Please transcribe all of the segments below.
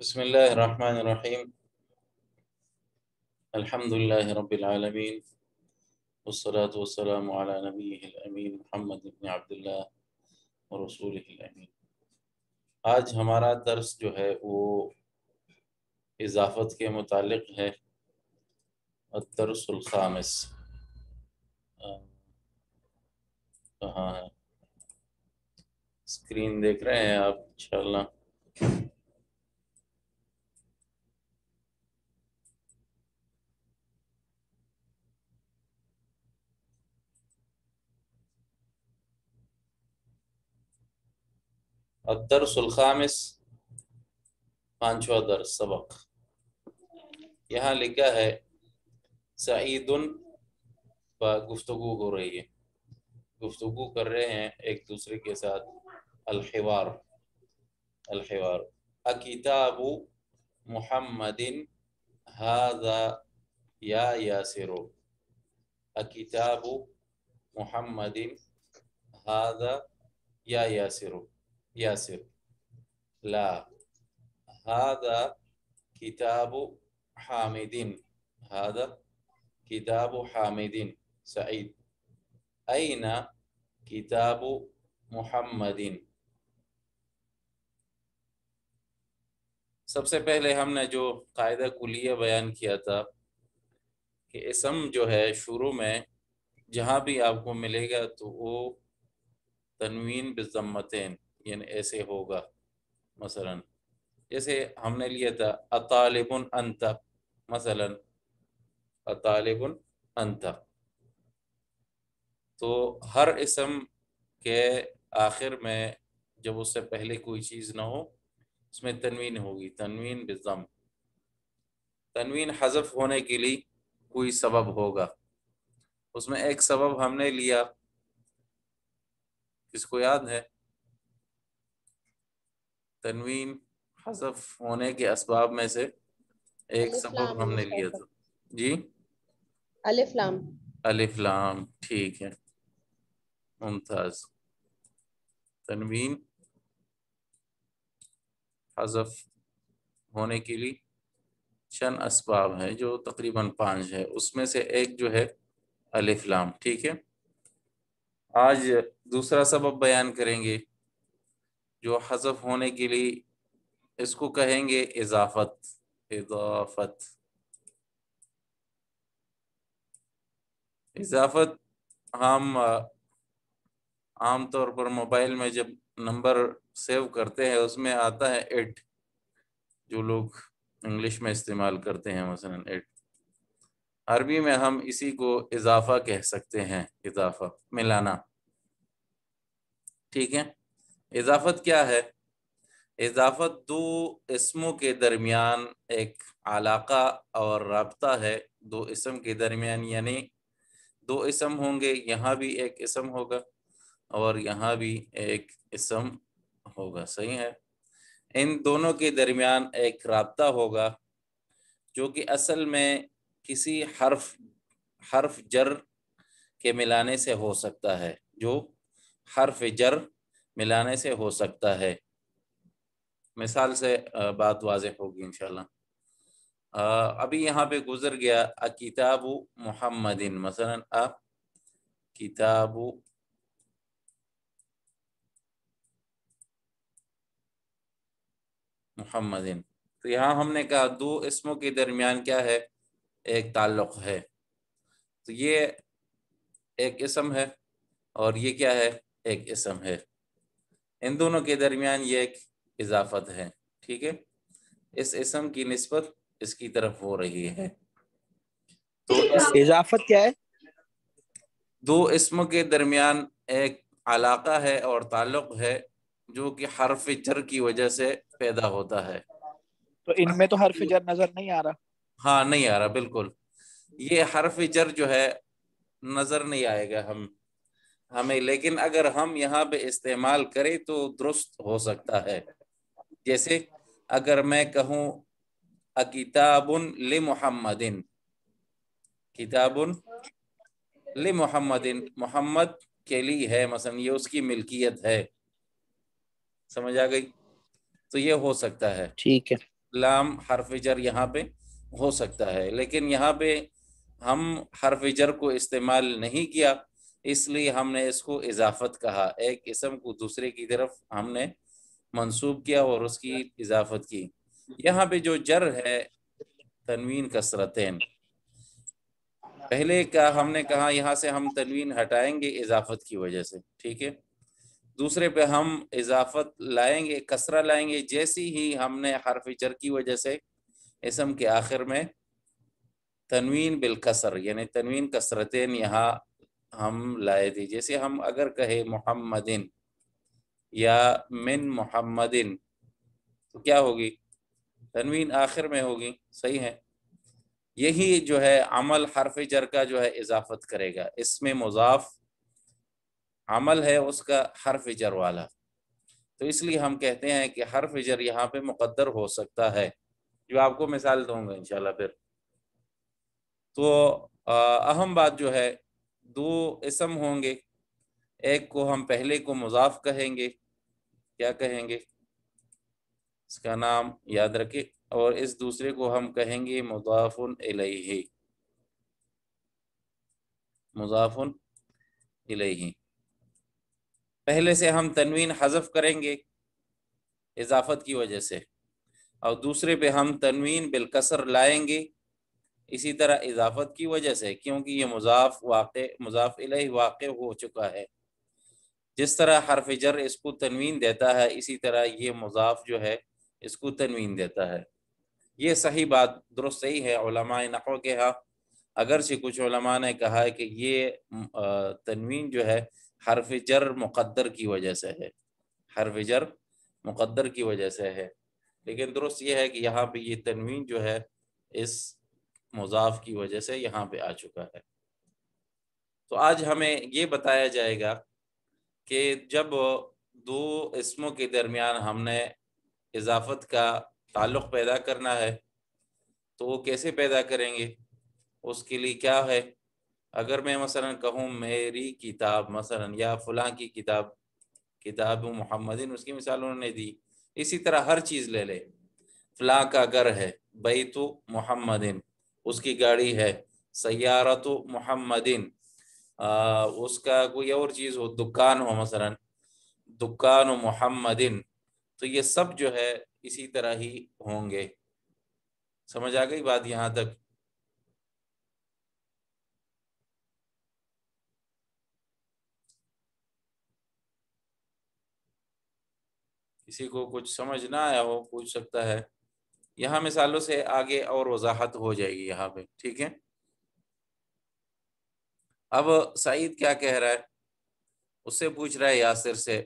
بسم الله الرحمن الرحيم. الحمد لله رب العالمين، والصلاة والسلام على نبيه الأمين محمد بن عبد الله ورسوله الأمين. آج ہمارا درس جو ہے وہ اضافت کے متعلق ہے. الدرس الخامس کہاں ہے؟ اسکرین دیکھ رہے ہیں آپ انشاءاللہ. الدرس الخامس، پانچواں درس سبق. یہاں لکھا ہے سعید گفتگو ہو رہی ہے، گفتگو کر رہے ہیں ایک دوسرے کے ساتھ. الحوار اکتاب محمد ھذا یا یاسر. اکتاب محمد ھذا یا یاسر لا ھذا کتاب حامد. ھذا کتاب حامد. سعید این کتاب محمد. سب سے پہلے ہم نے جو قاعدہ کلیہ بیان کیا تھا کہ اسم جو ہے شروع میں جہاں بھی آپ کو ملے گا تو وہ تنوین بالضمتین یعنی ایسے ہوگا. مثلا جیسے ہم نے لیا تھا اطالب انت، مثلا اطالب انت. تو ہر اسم کے آخر میں جب اس سے پہلے کوئی چیز نہ ہو اس میں تنوین ہوگی، تنوین بالضم. تنوین حذف ہونے کے لیے کوئی سبب ہوگا. اس میں ایک سبب ہم نے لیا، کس کو یاد ہے؟ تنوین حذف ہونے کے اسباب میں سے ایک الف لام سبب ہم نے لیا تھا. جی الف لام. الف لام، ٹھیک ہے، ممتاز. تنوین حذف ہونے کے لیے چند اسباب ہیں جو تقریباً 5 ہے، اس میں سے ایک جو ہے الف لام. ٹھیک ہے، آج دوسرا سبب بیان کریں گے جو حذف ہونے کے لیے، اس کو کہیں گے اضافت. اضافت ہم عام طور پر موبائل میں جب نمبر سیو کرتے ہیں اس میں آتا ہے 8، جو لوگ انگلش میں استعمال کرتے ہیں مثلا 8. عربی میں ہم اسی کو اضافہ کہہ سکتے ہیں، اضافہ ملانا. ٹھیک ہے، اضافت کیا ہے؟ اضافت دو اسموں کے درمیان ایک علاقہ اور رابطہ ہے. دو اسم کے درمیان، یعنی دو اسم ہوں گے، یہاں بھی ایک اسم ہوگا اور یہاں بھی ایک اسم ہوگا. صحیح ہے، ان دونوں کے درمیان ایک رابطہ ہوگا جو کہ اصل میں کسی حرف جر کے ملانے سے ہو سکتا ہے، جو حرف جر ملانے سے ہو سکتا ہے. مثال سے بات واضح ہوگی انشاءاللہ. ابھی یہاں پہ گزر گیا کتاب محمد، مثلا کتاب محمد. تو یہاں ہم نے کہا دو اسموں کے درمیان کیا ہے؟ ایک تعلق ہے. تو یہ ایک اسم ہے اور یہ کیا ہے؟ ایک اسم ہے. ان دونوں کے درمیان یہ ایک اضافت ہے. ٹھیک ہے، اس اسم کی نسبت اس کی طرف ہو رہی ہے. تو اضافت کیا ہے؟ دو اسموں کے درمیان ایک علاقہ ہے اور تعلق ہے جو کہ حرف جر کی وجہ سے پیدا ہوتا ہے. تو ان میں تو حرف جر نظر نہیں آ رہا. ہاں نہیں آ رہا، بالکل. یہ حرف جر جو ہے نظر نہیں آئے گا ہمیں، لیکن اگر ہم یہاں پہ استعمال کریں تو درست ہو سکتا ہے. جیسے اگر میں کہوں کتاب لمحمد، کتاب لمحمد، محمد کے لیے ہے، مثلا یہ اس کی ملکیت ہے. سمجھ آ گئی؟ تو یہ ہو سکتا ہے. ٹھیک ہے. لام حرف جر یہاں پہ ہو سکتا ہے، لیکن یہاں پہ ہم حرف جر کو استعمال نہیں کیا، اس لیے ہم نے اس کو اضافت کہا، ایک اسم کو دوسرے کی طرف ہم نے منسوب کیا اور اس کی اضافت کی۔ یہاں پہ جو جر ہے تنوین کسرتین، پہلے کا ہم نے کہا یہاں سے ہم تنوین ہٹائیں گے اضافت کی وجہ سے، ٹھیک ہے، دوسرے پہ ہم اضافت لائیں گے، کسرہ لائیں گے، جیسی ہی ہم نے حرف جر کی وجہ سے اسم کے آخر میں تنوین بالکسر یعنی تنوین کسرتین یہاں ہم لائے تھے، جیسے ہم اگر کہے محمدن یا من محمدن تو کیا ہوگی؟ تنوین آخر میں ہوگی، صحیح ہے۔ یہی جو ہے عمل حرف جر کا جو ہے اضافت کرے گا، اس میں مضاف عمل ہے اس کا حرف جر والا، تو اس لیے ہم کہتے ہیں کہ حرف جر یہاں پہ مقدر ہو سکتا ہے، جو آپ کو مثال دوں گا انشاءاللہ پھر۔ تو اہم بات جو ہے، دو اسم ہوں گے، ایک کو ہم پہلے کو مضاف کہیں گے، کیا کہیں گے؟ اس کا نام یاد رکھیں، اور اس دوسرے کو ہم کہیں گے مضاف الیہ، مضاف الیہ۔ پہلے سے ہم تنوین حذف کریں گے اضافت کی وجہ سے، اور دوسرے پہ ہم تنوین بالکسر لائیں گے اسی طرح اضافت کی وجہ سے، کیونکہ یہ مضاف الیہ واقع ہو چکا ہے۔ جس طرح حرف جر اس کو تنوین دیتا ہے، اسی طرح یہ مضاف جو ہے اس کو تنوین دیتا ہے۔ یہ صحیح بات درست صحیح ہے علماء نحو کے ہاں، اگرچہ کچھ علماء نے کہا ہے کہ یہ تنوین جو ہے حرف جر مقدر کی وجہ سے ہے، حرف جر مقدر کی وجہ سے ہے، لیکن درست یہ ہے کہ یہاں پہ یہ تنوین جو ہے اس مضاف کی وجہ سے یہاں پہ آ چکا ہے۔ تو آج ہمیں یہ بتایا جائے گا کہ جب دو اسموں کے درمیان ہم نے اضافت کا تعلق پیدا کرنا ہے تو وہ کیسے پیدا کریں گے، اس کے لیے کیا ہے۔ اگر میں مثلا کہوں میری کتاب مثلا، یا فلاں کی کتاب، کتاب محمدin اس کی مثال انہوں نے دی، اسی طرح ہر چیز لے لے، فلاں کا گھر ہے بیت محمدin، اس کی گاڑی ہے سیارت محمدin، اس کا کوئی اور چیز ہو، دکان ہو مثلا دکان محمدin، تو یہ سب جو ہے اسی طرح ہی ہوں گے۔ سمجھ آ گئی بات یہاں تک؟ کسی کو کچھ سمجھ نہ آیا ہو پوچھ سکتا ہے، یہاں مثالوں سے آگے اور وضاحت ہو جائے گی یہاں پہ، ٹھیک ہے۔ اب سعید کیا کہہ رہا ہے، اس سے پوچھ رہا ہے یاسر سے،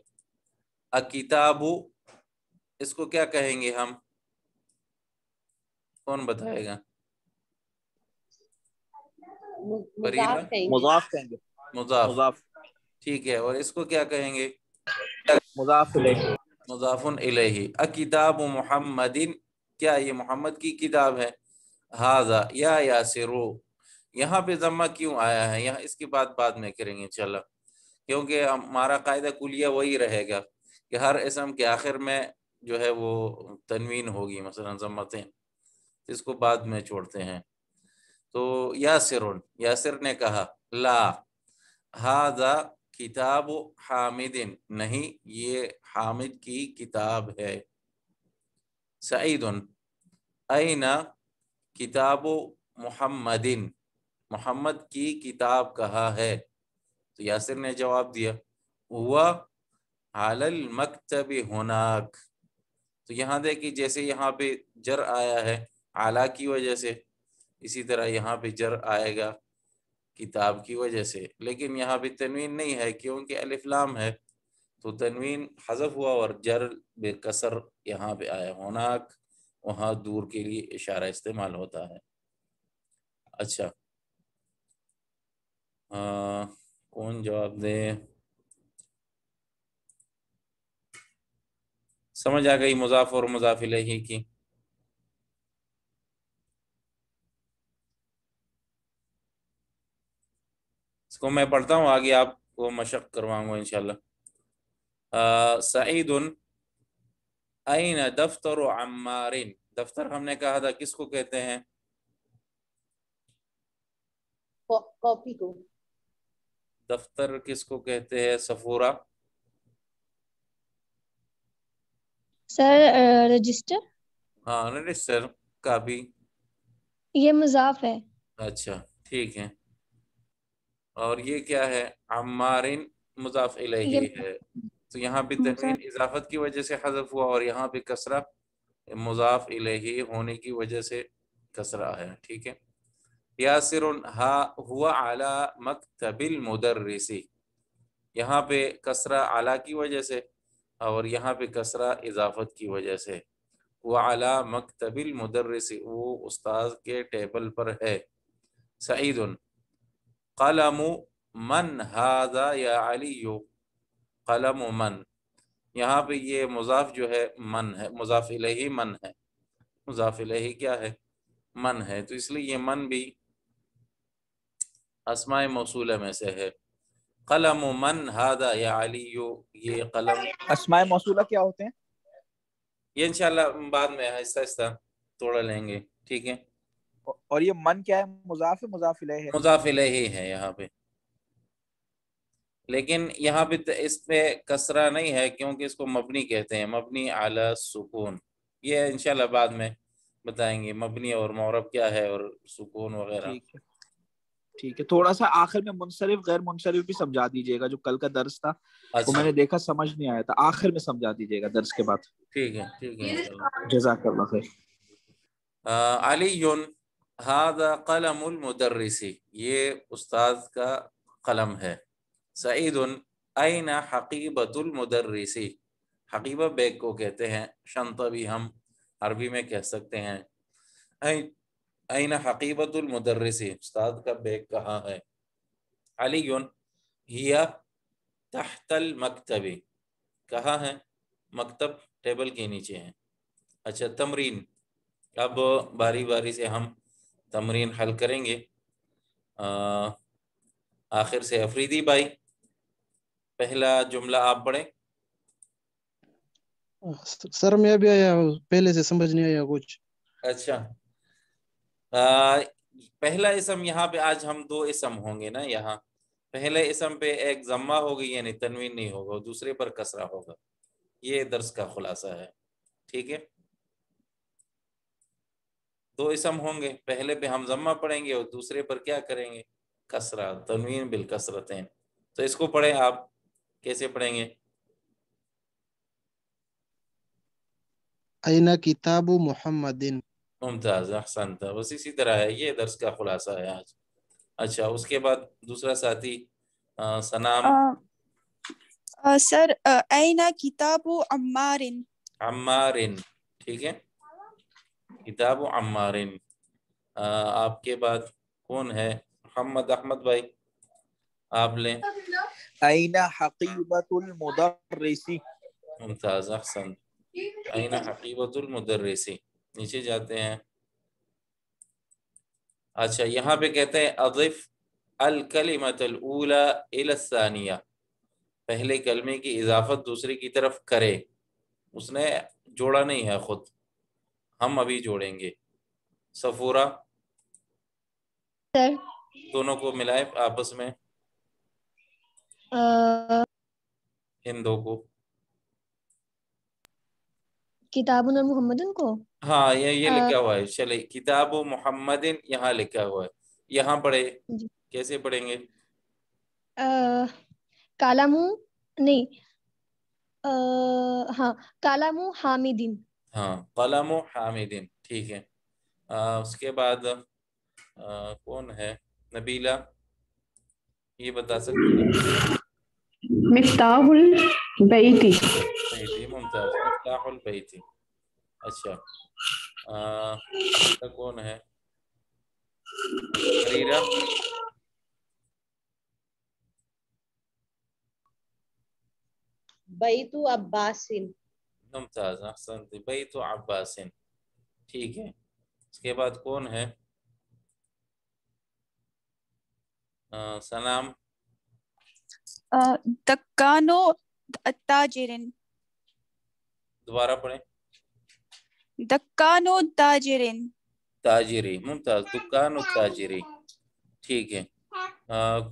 اکتابو اس کو کیا کہیں گے ہم، کون بتائے گا؟ فریدہ؟ مضاف کہیں گے۔ مضاف کہیں گے، مضاف، مضاف، ٹھیک ہے، اور اس کو کیا کہیں گے؟ مضاف الیہ، مضاف الیہ۔ اکتاب محمدin، کیا یہ محمد کی کتاب ہے؟ ھذا یا یاسرو، یہاں پہ ضمہ کیوں آیا ہے، یہاں اس کی بات میں کریں گے انشاءاللہ، کیونکہ ہمارا قاعدہ کلیہ وہی رہے گا کہ ہر اسم کے آخر میں جو ہے وہ تنوین ہوگی، مثلا ضمتین، اس کو بعد میں چھوڑتے ہیں۔ تو یاسرن، یاسر نے کہا، لا ھذا کتاب حامدin، نہیں یہ حامد کی کتاب ہے۔ سعید، این کتاب محمدin، محمد کی کتاب کہاں ہے؟ تو یاسر نے جواب دیا، ہوا علی المکتب ہناک، تو یہاں دیکھیں جیسے یہاں پہ جر آیا ہے اعلیٰ کی وجہ سے، اسی طرح یہاں پہ جر آئے گا کتاب کی وجہ سے، لیکن یہاں پہ تنوین نہیں ہے کیونکہ الف لام ہے، تو تنوین حذف ہوا اور جر بے کسر یہاں پہ آیا، ہناک وہاں دور کے لیے اشارہ استعمال ہوتا ہے۔ اچھا کون جواب دے؟ سمجھ آ گئی مضاف اور مضاف الیہ کی؟ اس کو میں پڑھتا ہوں، آگے آپ کو مشق کرواؤں گا انشاءاللہ۔ سعید این دفتر عمار، دفتر ہم نے کہا تھا کس کو کہتے ہیں؟ کاپی کو. دفتر کس کو کہتے ہیں صفورہ؟ سر رجسٹر. ہاں رجسٹر. کاپی یہ مضاف ہے. اچھا ٹھیک ہے. اور یہ کیا ہے؟ عمارن مضاف الیہ یہ ہے. تو یہاں پہ تنوین مضاف. اضافت کی وجہ سے حذف ہوا اور یہاں پہ کسرہ مضاف الیہ ہونے کی وجہ سے کسرہ ہے. ٹھیک ہے. یاسر ہا ہوا علی مکتب المدرس. یہاں پہ کسرہ علی کی وجہ سے اور یہاں پہ کسرہ اضافت کی وجہ سے. وعلی مکتب المدرس وہ استاذ کے ٹیبل پر ہے. سعید قلم من هذا یا علی. قلم من یہاں پہ یہ مضاف جو ہے من ہے، مضاف الیہ من ہے. مضاف الیہ کیا ہے؟ من ہے. تو اس لیے یہ من بھی اسماء موصولہ میں سے ہے. قلم من هذا یا علی. یہ قلم اسماء موصولہ کیا ہوتے ہیں؟ یہ انشاءاللہ بعد میں آہستہ آہستہ توڑ لیں گے. ٹھیک ہے. اور یہ من کیا ہے؟ مضاف ہے مضاف الیہ ہے؟ مضاف الیہ ہے یہاں پہ، لیکن یہاں پہ اس پہ کسرہ نہیں ہے کیونکہ اس کو مبنی کہتے ہیں، مبنی علی سکون. یہ انشاءاللہ بعد میں بتائیں گے مبنی اور معرب کیا ہے اور سکون وغیرہ. ٹھیک ہے ٹھیک ہے. تھوڑا سا آخر میں منصرف غیر منصرف بھی سمجھا دیجیے گا. جو کل کا درس تھا وہ اچھا میں نے دیکھا سمجھ نہیں آیا تھا، آخر میں سمجھا دیجیے گا درس کے بعد. ٹھیک ہے ٹھیک ہے انشاءاللہ. جزاک اللہ خیر. علی هذا قلم المدرس یہ استاذ کا قلم ہے. سعید این حقیبۃ المدرس. حقیبہ بیگ کو کہتے ہیں. شنطہ بھی ہم عربی میں کہہ سکتے ہیں. این حقیبۃ المدرس استاد کا بیگ کہاں ہے؟ علی ہی تحت المکتب کہاں ہے؟ مکتب ٹیبل کے نیچے ہیں. اچھا تمرین. اب باری باری سے ہم تمرین حل کریں گے. آخر سے افریدی بھائی پہلا جملہ آپ پڑھیں. سر میں ابھی آیا، پہلے سے سمجھ نہیں آیا کچھ. اچھا پہلا اسم یہاں پہ آج ہم دو اسم ہوں گے نا. یہاں پہلے اسم پہ ایک ضمہ ہوگی یعنی تنوین نہیں ہوگا، دوسرے پر کسرہ ہوگا. یہ درس کا خلاصہ ہے. ٹھیک ہے. دو اسم ہوں گے، پہلے پہ ہم ضمہ پڑھیں گے اور دوسرے پر کیا کریں گے؟ کسرہ. تنوین بالکسرتین. تو اس کو پڑھیں آپ. کیسے پڑھیں گے؟ اینا کتاب محمد. ممتاز احسنت. بس اسی طرح ہے، یہ درس کا خلاصہ ہے آج. اچھا اس کے بعد دوسرا ساتھی سنام. سر این کتاب عمار. عمارن. ٹھیک ہے. کتاب عمارن. آپ کے بعد کون ہے؟ محمد احمد بھائی آپ لیں. این حقیبۃ المدرس. ممتاز احسن. این حقیبۃ المدرس. نیچے جاتے ہیں. اچھا یہاں پہ کہتے ہیں اضف الکلمۃ الاولی الی الثانیہ. پہلے کلمے کی اضافت دوسرے کی طرف کرے. اس نے جوڑا نہیں ہے خود، ہم ابھی جوڑیں گے. صفورہ سر دونوں کو ملائے آپس میں، ان دو کو. کتاب اور محمد کو. ہاں یہ لکھا ہوا ہے. چلے کتاب محمد یہاں لکھا ہوا ہے، یہاں پڑھے. جی. کیسے پڑھیں گے؟ کالامو نہیں ہاں کالامو حامدین. ہاں قلم حامد. ٹھیک ہے. اس کے بعد کون ہے؟ نبیلہ یہ بتا سکتی ہے؟ مفتاح البیت. بیتی. ممتاز مفتاح البیت. اچھا تیسرا کون ہے؟ حریرہ. بیت عباس. ممتاز احسنت. بیت عباس. ٹھیک ہے. اس کے بعد کون ہے؟ سنام. دکانو التاجر. دوبارہ پڑھیں. دکان و تاجرین. تاجری، ممتاز، دکان و تاجری. ٹھیک ہے.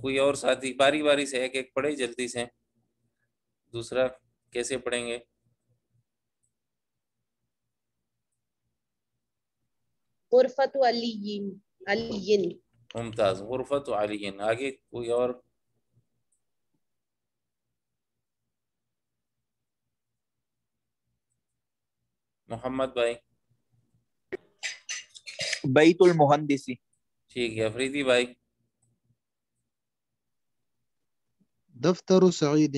کوئی اور ساتھی باری باری سے ایک ایک پڑھے جلدی سے. دوسرا کیسے پڑھیں گے؟ غرفت علی. ممتاز، غرفت علی. آگے کوئی اور؟ محمد بھائی. بیت المہندسی. ٹھیک ہے. افریدی بھائی. دفتر سعید.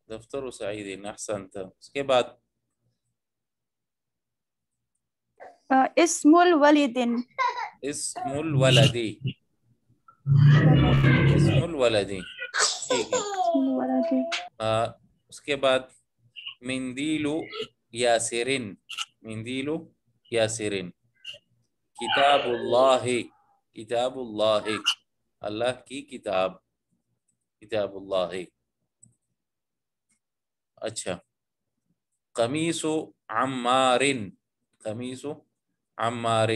دفتر سعید. احسنت. اس کے بعد اسم الولد. اسم الولدی. اسم الولدی. ٹھیک ہے. اس کے بعد مندیل یاسرین. مندیل یاسرین. کتاب اللہ. کتاب اللہ، اللہ کی کتاب. کتاب اللہ. اچھا. قمیص عمار. قمیص عمار.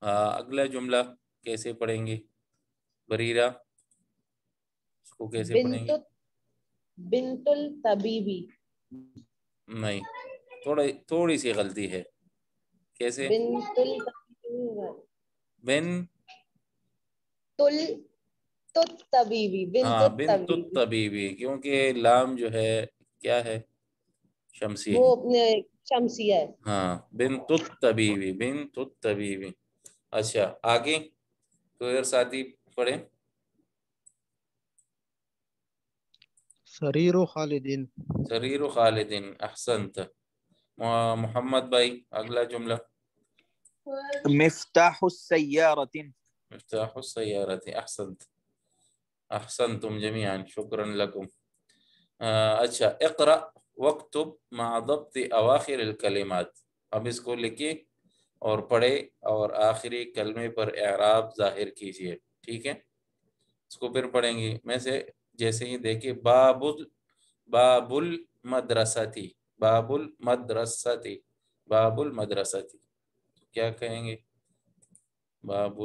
اگلا جملہ کیسے پڑھیں گے بریرہ؟ اس کو کیسے پڑھیں گے؟ بنت الطبیبی. نہیں، تھوڑی سی غلطی ہے. کیسے؟ بنت الطبیبی. بنت الطبیبی، کیونکہ لام جو ہے کیا ہے؟ شمسی وہ ہے. شمسیہ ہے. ہاں، بنت الطبیبی. بنت الطبیبی. اچھا آگے کوئی اور ساتھی پڑھیں. سریر خالدین. سریر خالدین. احسنت. محمد بھائی اگلا جملہ. مفتاح السیارۃ. مفتاح السیارۃ. احسنت. احسنتم جميعا، شکرا لکم. اچھا، اقرأ واکتب مع ضبط اواخر الکلمات. اب اس کو لکھیں اور پڑھے اور آخری کلمے پر اعراب ظاہر کیجئے. ٹھیک ہے، اس کو پھر پڑھیں گے. میں سے جیسے ہی دیکھیں، باب المدرستی. باب المدرستی. باب المدرستی. کیا کہیں گے؟ باب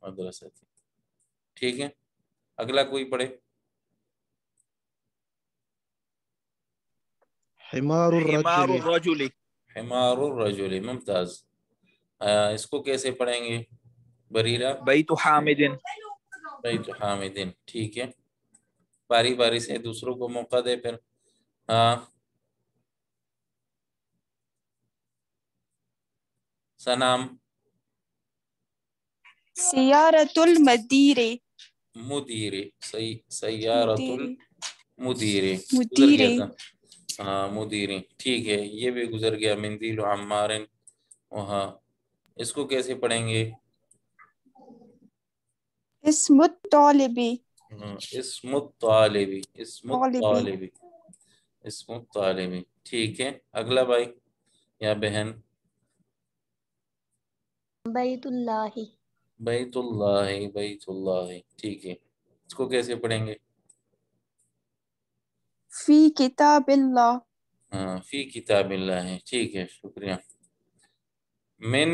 المدرستی. ٹھیک ہے. اگلا کوئی پڑھے. حمار حمار الرجل. الرجل. حمار الرجل. ممتاز. اس کو کیسے پڑھیں گے بریرہ؟ بیت حامد. بیت حامد. ٹھیک ہے. باری باری سے دوسروں کو موقع دے پھر. سنام. سیارت المدیر. مدیر. سیارت المدیر. گزر مدیر. گیا تھا. ہاں، مدیر. ٹھیک ہے، یہ بھی گزر گیا. مندیل عمار. وہاں اس کو کیسے پڑھیں گے؟ اسم الطالبی. اسم الطالبی. اسم طالبی. الطالبی. اسم الطالبی. ٹھیک ہے. اگلا بھائی یا بہن. بیت اللہ. بیت اللہ. بیت اللہ. ٹھیک ہے، اس کو کیسے پڑھیں گے؟ فی کتاب اللہ. ہاں، فی کتاب اللہ ہے. ٹھیک ہے، شکریہ. من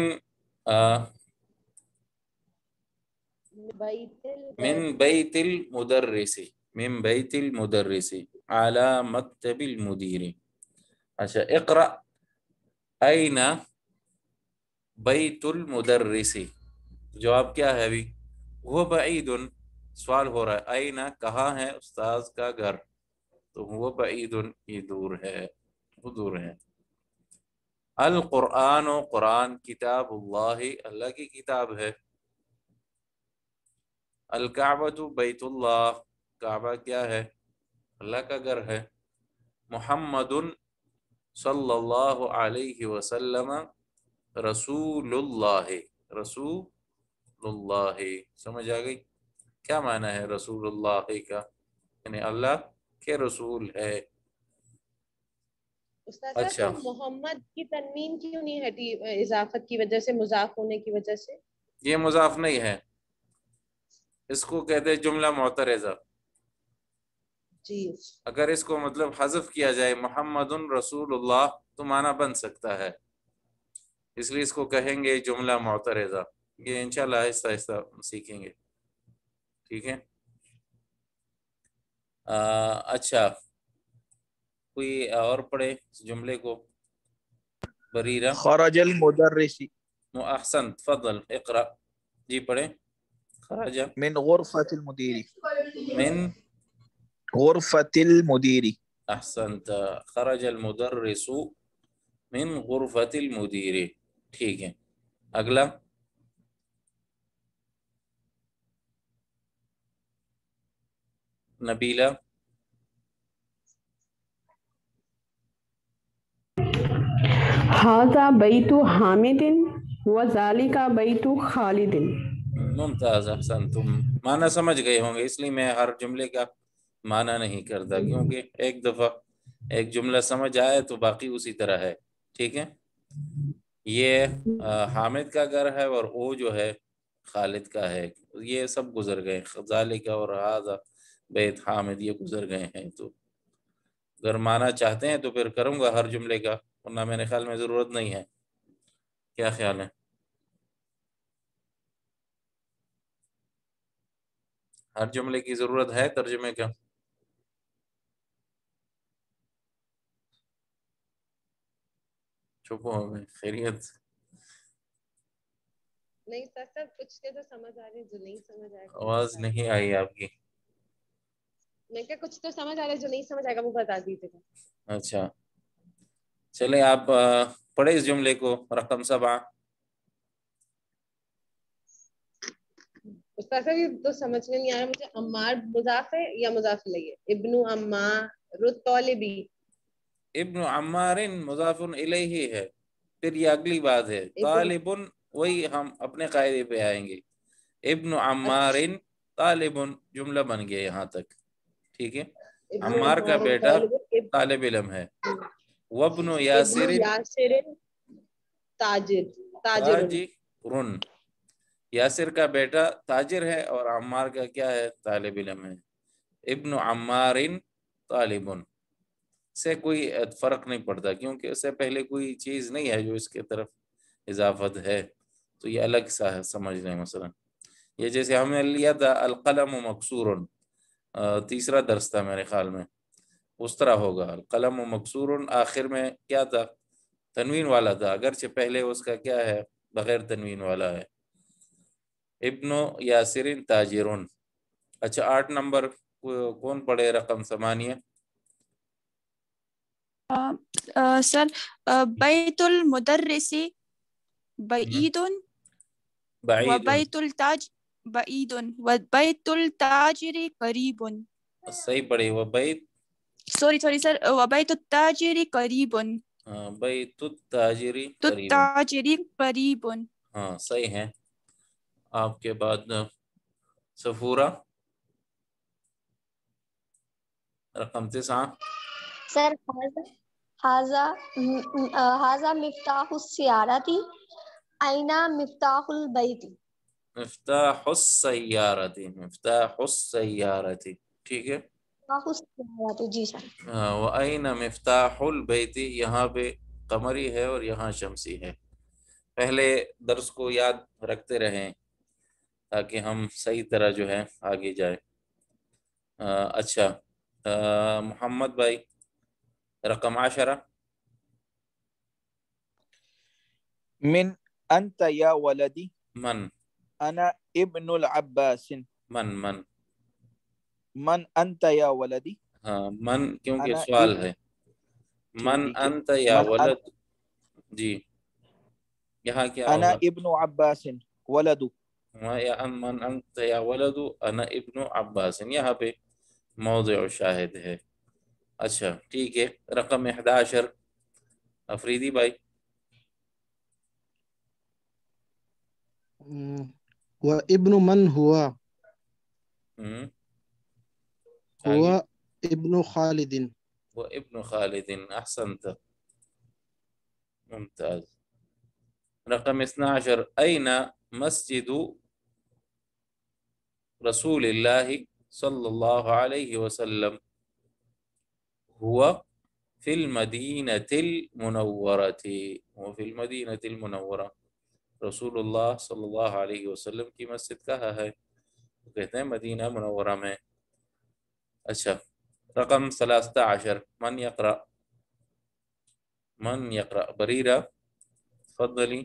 من بیت المدرس. من بیت المدرس على مکتب المدیر. اچھا، اقرأ این بیت المدرس. جواب کیا ہے ابھی؟ وہ بعید. سوال ہو رہا ہے این کہاں ہے استاذ کا گھر، تو وہ بعید یہ دور ہے، وہ دور ہے. القرآن و قرآن کتاب اللہ اللہ کی کتاب ہے. الکعبۃ بیت اللہ کعبہ کیا ہے؟ اللہ کا گھر ہے. محمد صلی اللہ علیہ وسلم رسول اللہ. رسول اللہ. سمجھ آ گئی کیا معنی ہے رسول اللہ کا؟ یعنی اللہ کے رسول ہے. استاد اچھا، صاحب محمد کی تنوین کیوں نہیں ہٹی؟ اضافت کی وجہ سے، مضاف ہونے کی وجہ سے. یہ مضاف نہیں ہے، اس کو کہتے ہیں جملہ معترضہ. جی. اگر اس کو مطلب حذف کیا جائے محمد رسول اللہ تو معنی بن سکتا ہے، اس لیے اس کو کہیں گے جملہ معترضہ. یہ انشاءاللہ آہستہ آہستہ سیکھیں گے. ٹھیک ہے. اچھا کوئی اور پڑھے اس جملے کو. بریرہ. خرج المدرس احسن تفضل اقرأ. جی پڑھیں. خرج من غرفة المدير. من. غرفة المدير. احسنت. خرج المدرس من غرفة المدير. ٹھیک ہے. اگلا. نبیلہ. هذا بيت حامد وذلك بيت خالد. ممتاز احسن. تم معنی سمجھ گئے ہوں گے، اس لیے میں ہر جملے کا معنی نہیں کرتا، کیونکہ ایک دفعہ ایک جملہ سمجھ آئے تو باقی اسی طرح ہے. ٹھیک ہے. یہ حامد کا گھر ہے اور وہ جو ہے خالد کا ہے. یہ سب گزر گئے. ذالک اور ھذا بیت حامد یہ گزر گئے ہیں. تو اگر معنی چاہتے ہیں تو پھر کروں گا ہر جملے کا، ورنہ میرے خیال میں ضرورت نہیں ہے. کیا خیال ہے؟ ہر جملے کی ضرورت ہے ترجمے کا؟ چپ ہو گئے. خیریت؟ نہیں سر کچھ کے تو سمجھ آ رہے جو نہیں سمجھ آئے گا. آواز نہیں آئی آپ کی. میں کہا کچھ تو سمجھ آ رہا ہے، جو نہیں سمجھ آئے گا وہ بتا دیجیے گا. اچھا چلیں آپ پڑھیں اس جملے کو. رقم 7. استاد صاحب یہ تو سمجھ میں نہیں آ رہا مجھے. عمار مضاف ہے یا مضاف الیہ؟ ابن عمار الطالبی. ابن عمار مضاف الیہ ہے. پھر یہ اگلی بات ہے طالب، وہی ہم اپنے قاعدے پہ آئیں گے. ابن عمار طالب جملہ بن گیا یہاں تک. ٹھیک ہے. عمار کا بیٹا طالب علم ہے. وابن یاسر تاجر. یاسر کا بیٹا تاجر ہے اور عمار کا کیا ہے؟ طالب علم ہے. ابن عمار طالب سے کوئی فرق نہیں پڑتا، کیونکہ اس سے پہلے کوئی چیز نہیں ہے جو اس کے طرف اضافت ہے، تو یہ الگ سا ہے. سمجھ لیں مثلا یہ جیسے ہم نے لیا تھا القلم مکسور، تیسرا درس تھا میرے خیال میں، اس طرح ہوگا. القلم مکسور آخر میں کیا تھا؟ تنوین والا تھا، اگرچہ پہلے اس کا کیا ہے؟ بغیر تنوین والا ہے. ابن یاسر تاجر. اچھا 8 نمبر کون پڑھے؟ رقم 8. سر بیت المدرس بعید وبیت التاج بعید وبیت التاجر قریب. صحیح پڑھے. وہ بیت سوری سر وبیت التاجر قریب. بیت التاجری قریب. ہاں صحیح ہے. آپ کے بعد صفورہ رقم 9. سر هذا مفتاح السيارة أين مفتاح البيت. مفتاح السیارتی. مفتاح السیارتی. ٹھیک ہے. مفتاح السيارة جی سر. وَأَيْنَ مفتاح البیت، یہاں پہ قمری ہے اور یہاں شمسی ہے. پہلے درس کو یاد رکھتے رہیں تاکہ ہم صحیح طرح جو ہے آگے جائیں. اچھا محمد بھائی رقم 10. من انت یا ولدی. من. انا ابن العباس. من انت یا ولدی. ہاں من کیونکہ سوال ہے. من انت یا ولد. جی یہاں کیا انا ہوگا؟ ابن عباس ولد. من انت یا ولد انا ابن عباس، یہاں پہ موضع شاہد ہے. اچھا ٹھیک ہے. رقم 11 افریدی بھائی. وابن من ہوا آگے. ابن خالد. وابن خالد. احسنت ممتاز. رقم 12 أين مسجد رسول الله صلى الله عليه وسلم. هو فی المدینۃ المنورۃ، وہ فی المدینۃ المنورہ، رسول اللہ صلی اللہ علیہ وسلم کی مسجد کہاں ہے؟ وہ کہتے ہیں مدینہ منورہ میں۔ اچھا، رقم 13، من یقرأ، من یقرأ؟ بریرہ تفضلی۔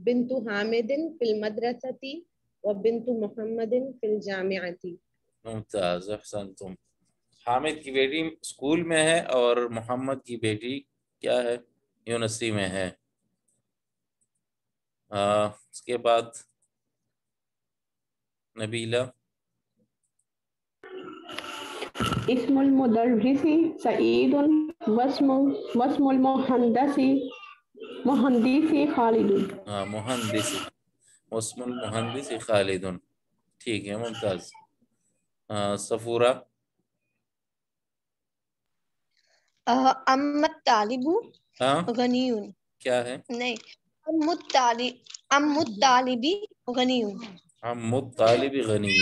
بنت حامد فی المدرسة وبنت محمد فی الجامعة۔ ممتاز، احسنتم۔ حامد کی بیٹی اسکول میں ہے اور محمد کی بیٹی کیا ہے؟ یونیورسٹی میں ہے۔ اس کے بعد نبیلہ۔ اسم المدرس سعید واسم المہندس خالد۔ مہندس، واسم المہندس خالد، ٹھیک ہے، ممتاز۔ صفورہ۔ ام الطالب ہاں غنی، کیا ہے؟ نہیں، ام الطالب غنی۔ عم الطالب غنی،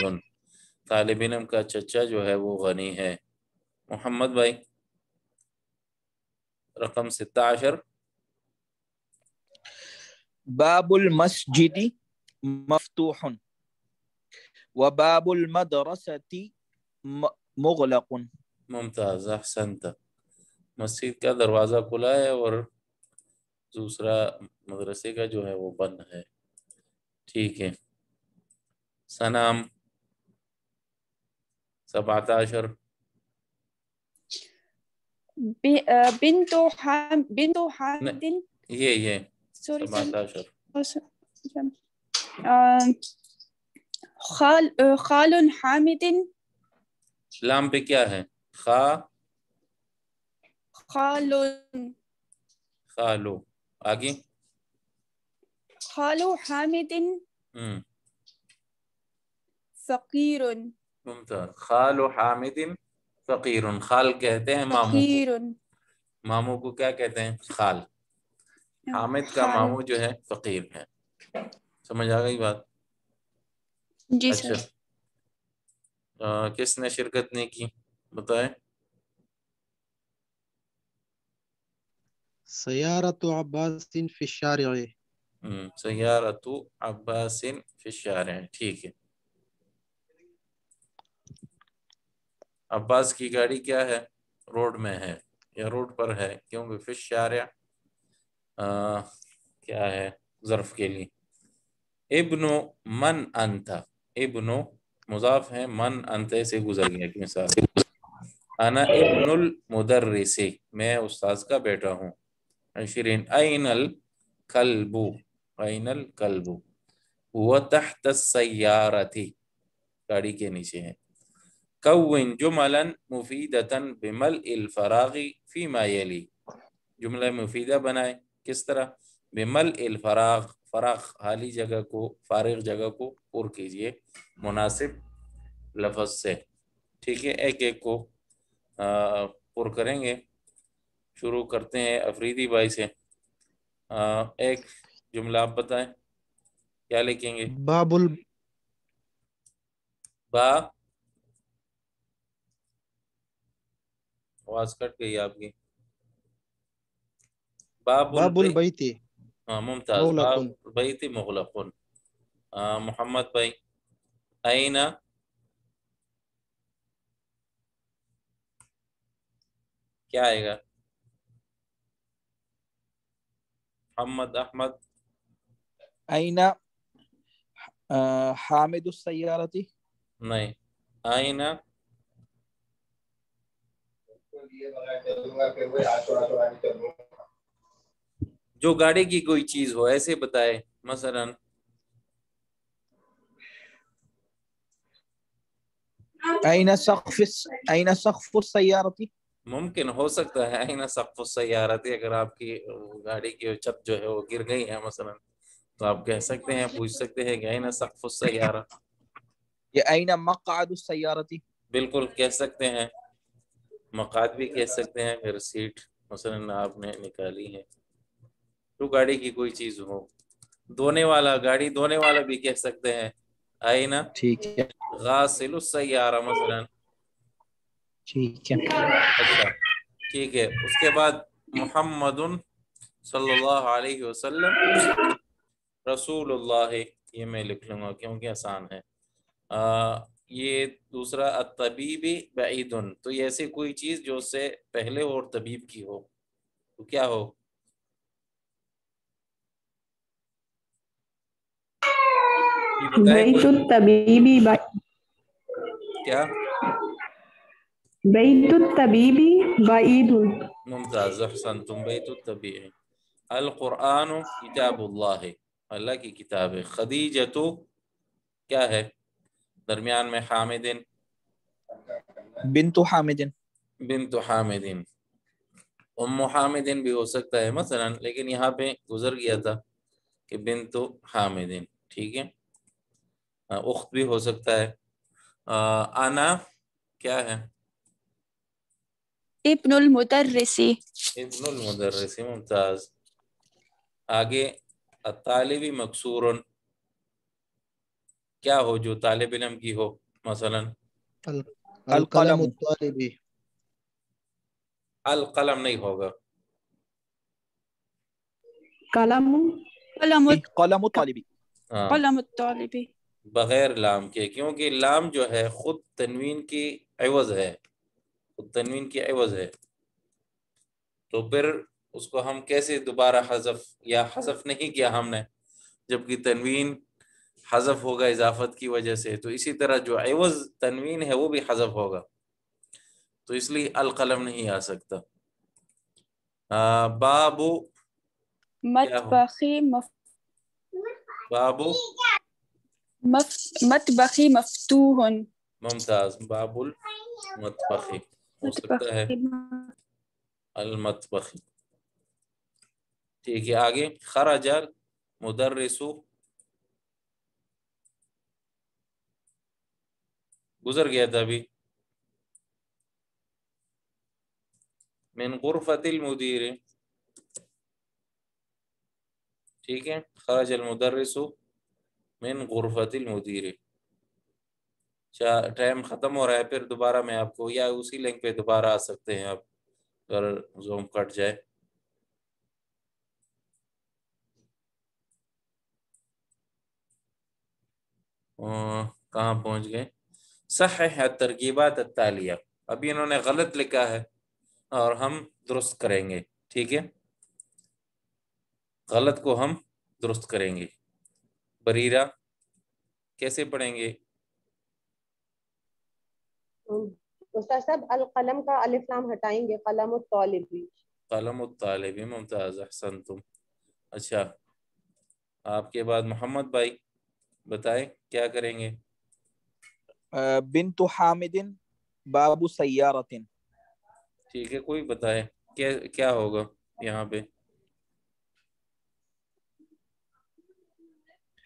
طالب علم کا چچا جو ہے وہ غنی ہے۔ محمد بھائی، رقم 16۔ باب المسجد مفتوح وباب المدرسة مغلق۔ ممتاز، احسنت۔ مسجد کا دروازہ کھلا ہے اور دوسرا مدرسے کا جو ہے وہ بند ہے، ٹھیک ہے۔ سنام 17۔ بنت حامد، یہ سوری 17۔ خال حامد، لام پہ کیا ہے؟ خالو، آگے؟ خال حامد فقیر، ممتاز، خال حامد فقیر، خال کہتے ہیں ماموں کو، ماموں کو کیا کہتے ہیں؟ خال۔ حامد کا ماموں جو ہے فقیر ہے، سمجھ آ گئی بات؟ جی اچھا، کس نے شرکت نہیں کی بتائیں؟ سیارت عباس فی الشارع، سیارت عباس فی الشارع، ٹھیک ہے۔ عباس کی گاڑی کیا ہے؟ روڈ میں ہے یا روڈ پر ہے، کیونکہ فی الشارع کیا ہے ظرف کے لیے؟ ابن من انت، ابن مضاف ہے، من انت سے گزر گیا ایک مثال۔ انا ابن المدرس، میں استاذ کا بیٹا ہوں۔ 20، این الکلب، این الکلب هو تحت السیارۃ، گاڑی کے نیچے ہے۔ کون جملا مفیدتا بملء الفراغ فیما یلی، جملہ مفیدہ بنائے، کس طرح؟ بملء الفراغ، فراغ خالی جگہ کو، فارغ جگہ کو پر کیجئے مناسب لفظ سے، ٹھیک ہے۔ ایک ایک کو پر کریں گے۔ شروع کرتے ہیں افریدی بھائی سے۔ ایک جملہ آپ بتائیں، کیا لکھیں گے؟ با، آواز کٹ گئی آپ کی۔ باب البیت ممتاز، مغلق، باب البیت مغلق۔ محمد بھائی، این کیا آئے گا؟ محمد احمد، أين حامد السيارة؟ نہیں، این جو گاڑی کی کوئی چیز ہو ایسے بتائے، مثلا أين سقف السيارة؟ ممکن ہو سکتا ہے این سقف السیارۃ، اگر آپ کی گاڑی کی چھت جو ہے وہ گر گئی ہے مثلا، تو آپ کہہ سکتے ہیں، پوچھ سکتے ہیں کہ این سقف السیارہ، یا أين مقعد السيارة؟ بالکل کہہ سکتے ہیں۔ مقعد بھی کہہ سکتے ہیں اگر سیٹ مثلا آپ نے نکالی ہے، تو گاڑی کی کوئی چیز ہو۔ دھونے والا، گاڑی دھونے والا بھی کہہ سکتے ہیں، این ٹھیک ہے، غاسل السیارہ مثلا، ٹھیک ہے. اچھا ٹھیک ہے. اس کے بعد محمد صلی اللہ علیہ وسلم رسول اللہ، یہ میں لکھ لوں گا کیونکہ آسان ہے. یہ دوسرا الطبیب بعید، تو یہ ایسی کوئی چیز جو اس سے پہلے اور طبیب کی ہو تو کیا ہو؟ یہ بتائیں بیت کوئی. الطبیبی کیا؟ بیت الطبیبی بعید. ممتاز، احسنتم. بیت الطبیب. القرآن کتاب اللہ، اللہ کی کتاب ہے. خدیجہ کیا ہے درمیان میں؟ حامدن، بنت حامد. بنت حامدن. ام حامدن بھی ہو سکتا ہے مثلا، لیکن یہاں پہ گزر گیا تھا کہ بنت حامدن. ٹھیک ہے. اخت بھی ہو سکتا ہے. انا کیا ہے؟ ابن المدرس. ابن المدرس. ممتاز. آگے الطالبی مکسور، کیا ہو جو طالب علم کی ہو مثلا؟ القلم الطالبی. القلم نہیں ہوگا. قلم قلم قلم طالبی. ہاں قلم الطالب. بغیر لام کے، کیونکہ لام جو ہے خود تنوین کی عوض ہے، خود تنوین کی عوض ہے. تو پھر اس کو ہم کیسے دوبارہ حذف، یا حذف نہیں کیا ہم نے جبکہ تنوین حذف ہوگا اضافت کی وجہ سے، تو اسی طرح جو عوض تنوین ہے وہ بھی حذف ہوگا، تو اس لیے القلم نہیں آ سکتا. بابو کیا ہو؟ مطبخی بابو مطبخی مفتوح. ممتاز. باب المطبخی ہو سکتا ہے المطبخی. ٹھیک ہے. آگے خرج مدرس، گزر گیا تھا ابھی. من غرفت المدیر. ٹھیک ہے. خرج المدرس من غرفت المدیر. ٹائم ختم ہو رہا ہے، پھر دوبارہ میں آپ کو، یا اسی لنک پہ دوبارہ آ سکتے ہیں آپ اگر زوم کٹ جائے. کہاں پہنچ گئے؟ صحح الترکیبات التالیہ. ابھی انہوں نے غلط لکھا ہے اور ہم درست کریں گے. ٹھیک ہے، غلط کو ہم درست کریں گے. بریرہ کیسے پڑھیں گے؟ استاد صاحب القلم کا الف لام ہٹائیں گے، قلم الطالبی. قلم الطالب. ممتاز، احسنتم. اچھا، آپ کے بعد محمد بھائی بتائیں کیا کریں گے؟ بنت حامد باب سیارت. ٹھیک ہے، کوئی بتائے کیا ہوگا یہاں پہ؟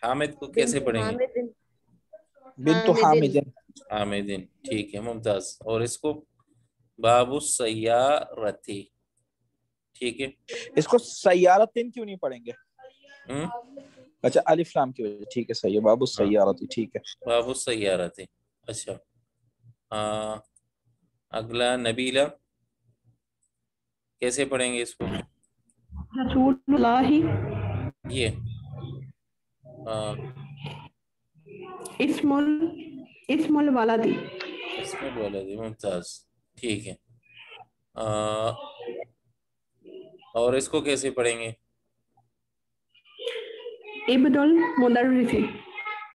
حامد کو کیسے پڑھیں گے؟ بنت حامد. حامدین. ٹھیک ہے، ممتاز. اور اس کو باب السیارتی. ٹھیک ہے. اس کو سیارتن کیوں نہیں پڑھیں گے؟ ہم؟ اچھا الف لام کی وجہ. ٹھیک ہے، صحیح ہے. باب ہاں، السیارتی. ٹھیک ہے. باب السیارتی. اچھا. اگلا نبیلہ، کیسے پڑھیں گے اس کو؟ رسول اللہ یہ اسم الولد. اسم الولد. ممتاز. ٹھیک ہے. اور اس کو کیسے پڑھیں گے؟ ابن المدرس.